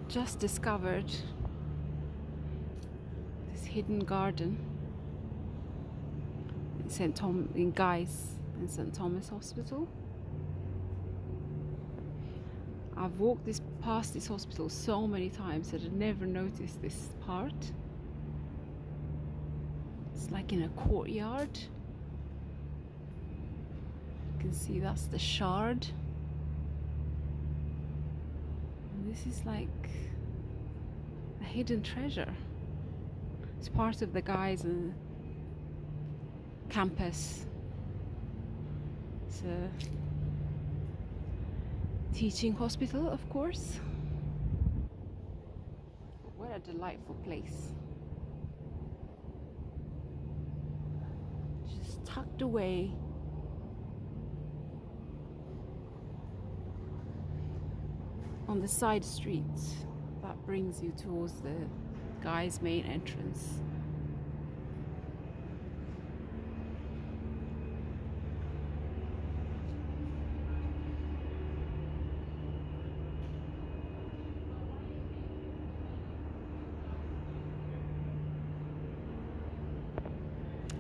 just discovered this hidden garden in in Guy's in St. Thomas Hospital. I've walked past this hospital so many times that I never noticed this part. It's like in a courtyard. You can see that's the Shard. And this is like a hidden treasure. It's part of the Guy's campus. It's a teaching hospital, of course. But what a delightful place. Just tucked away on the side streets that brings you towards the Guy's main entrance.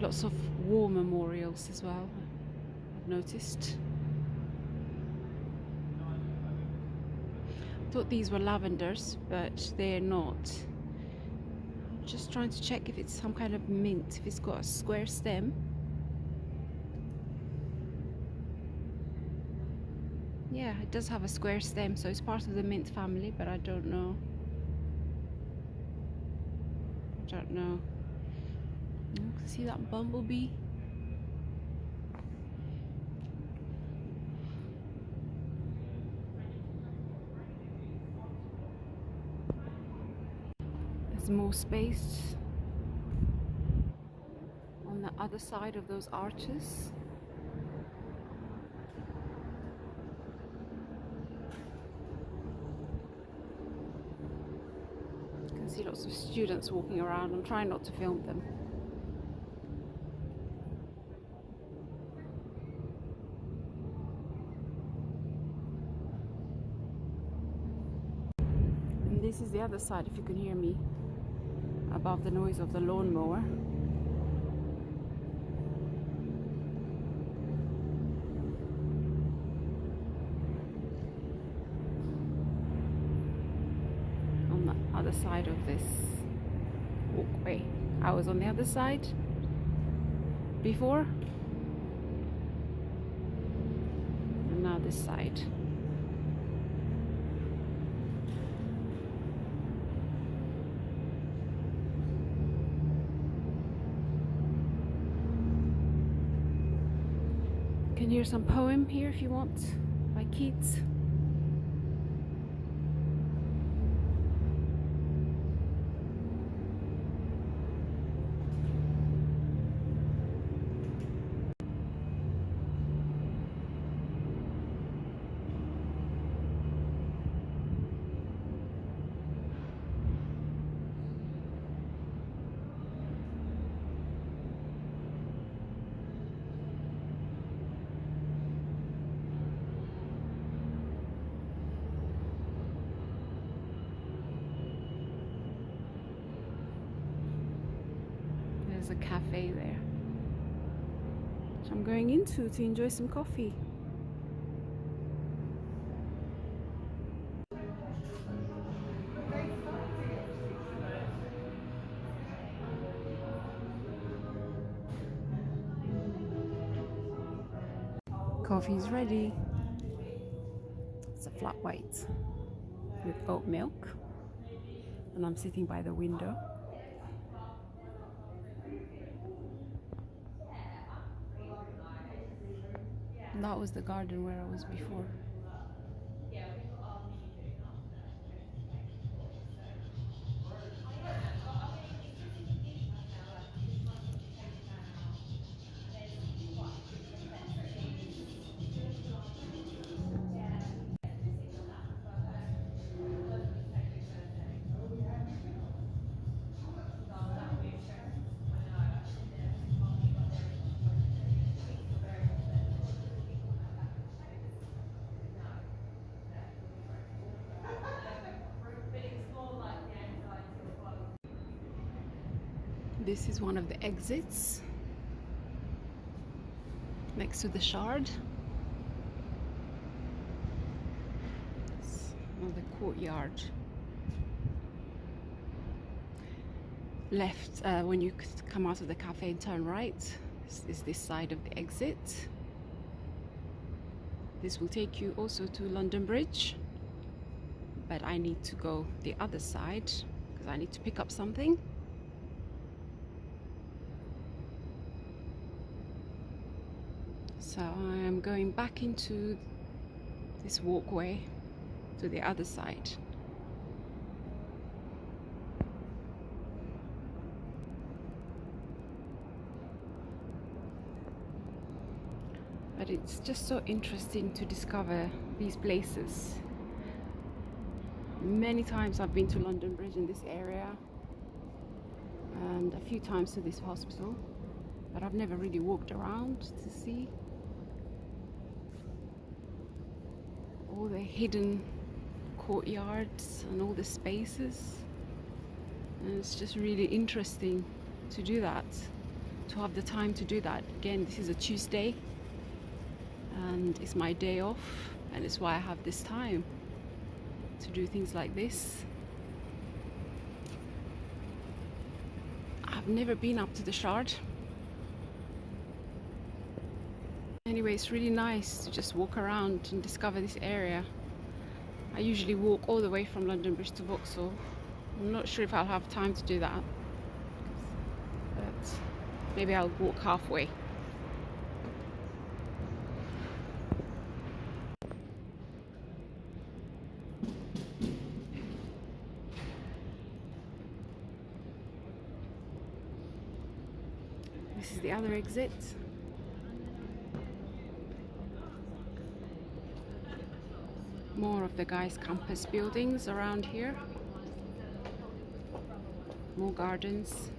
Lots of war memorials as well, I've noticed. Thought these were lavenders, but they're not. I'm just trying to check if it's some kind of mint, if it's got a square stem. Yeah, it does have a square stem, so it's part of the mint family, but I don't know. You can see that bumblebee. There's more space on the other side of those arches. You can see lots of students walking around. I'm trying not to film them. This is the other side, if you can hear me, above the noise of the lawnmower. On the other side of this walkway. I was on the other side before, and now this side. You can hear some poem here if you want, by Keats. There's a cafe there, which I'm going into to enjoy some coffee. Coffee's ready. It's a flat white with oat milk, and I'm sitting by the window. And that was the garden where I was before. This is one of the exits next to the Shard. It's another courtyard. Left when you come out of the cafe and turn right is this side of the exit. This will take you also to London Bridge, but I need to go the other side because I need to pick up something. So I am going back into this walkway to the other side. But it's just so interesting to discover these places. Many times I've been to London Bridge in this area and a few times to this hospital, but I've never really walked around to see all the hidden courtyards and all the spaces. And it's just really interesting to do that, to have the time to do that. Again, this is a Tuesday and it's my day off, and it's why I have this time to do things like this. I've never been up to the Shard. Anyway, it's really nice to just walk around and discover this area. I usually walk all the way from London Bridge to Vauxhall. I'm not sure if I'll have time to do that, but maybe I'll walk halfway. This is the other exit. More of the Guy's campus buildings around here. More gardens.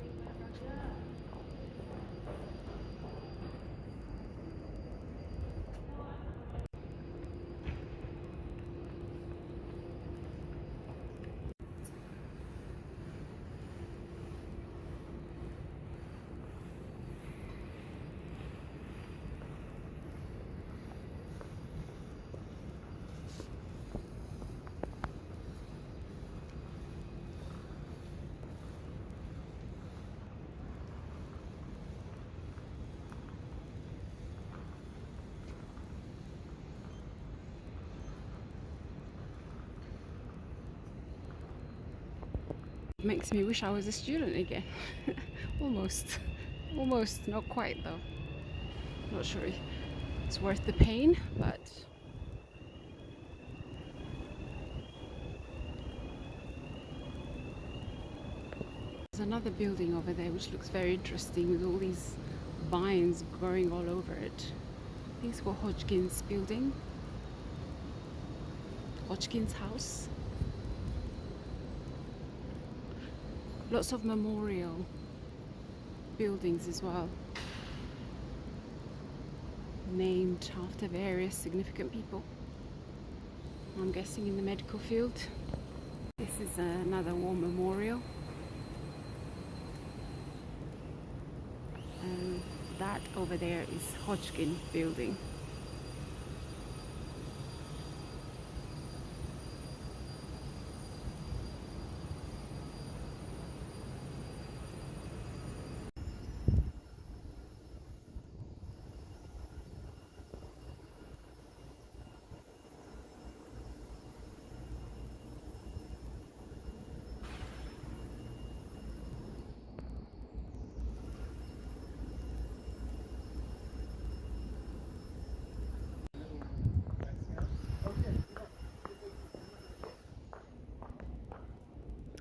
Makes me wish I was a student again. Almost, not quite though. Not sure it's worth the pain, but there's another building over there which looks very interesting with all these vines growing all over it. I think it's called Hodgkin's building. Hodgkin's house. Lots of memorial buildings as well, named after various significant people. I'm guessing in the medical field. This is another war memorial. And that over there is Hodgkin building.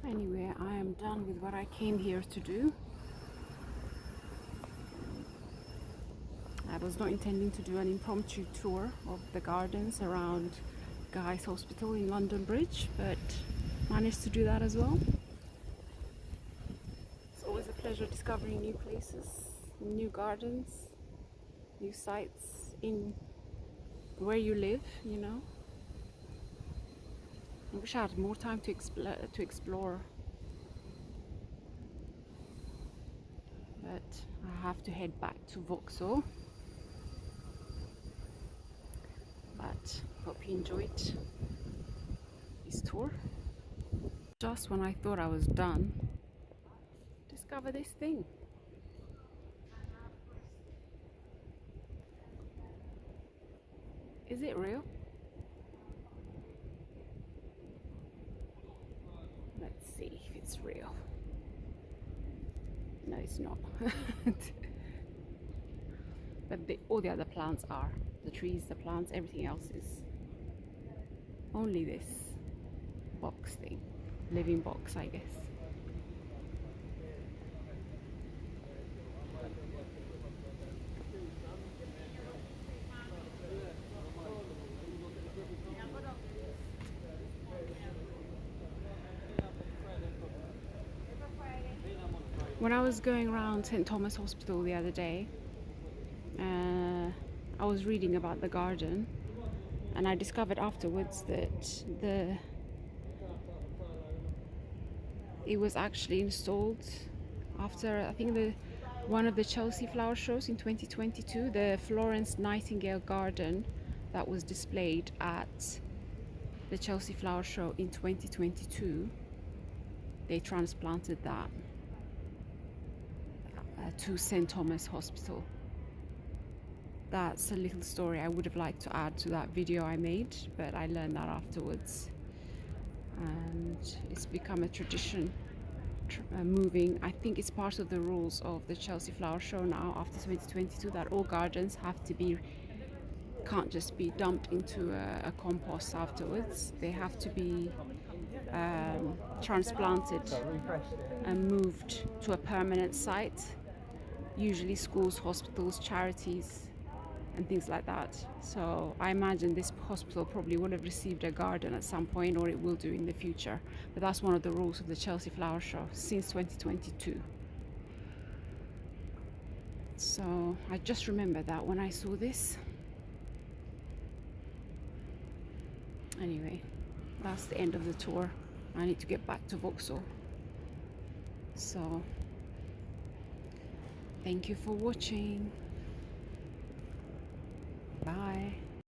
Anyway, I am done with what I came here to do. I was not intending to do an impromptu tour of the gardens around Guy's Hospital in London Bridge, but managed to do that as well. It's always a pleasure discovering new places, new gardens, new sites in where you live, you know. I wish I had more time to explore. have to head back to Vauxhall. But hope you enjoyed this tour. Just when I thought I was done, discover this thing. Is it real? Let's see if it's real. No, it's not. But all the other plants are. The trees, the plants, everything else is only this box thing. Living box, I guess. When I was going around St. Thomas Hospital the other day, I was reading about the garden, and I discovered afterwards that it was actually installed after, I think, one of the Chelsea flower shows in 2022, the Florence Nightingale garden that was displayed at the Chelsea flower show in 2022. They transplanted that to St. Thomas Hospital. That's a little story I would have liked to add to that video I made, but I learned that afterwards, and it's become a tradition. Moving, I think it's part of the rules of the Chelsea flower show now after 2022 that all gardens have to be, can't just be dumped into a compost afterwards. They have to be transplanted and moved to a permanent site, usually schools, hospitals, charities and things like that. So I imagine this hospital probably will have received a garden at some point, or it will do in the future, but that's one of the rules of the Chelsea flower show since 2022. So I just remembered that when I saw this. Anyway, that's the end of the tour. I need to get back to Vauxhall. So thank you for watching. Bye.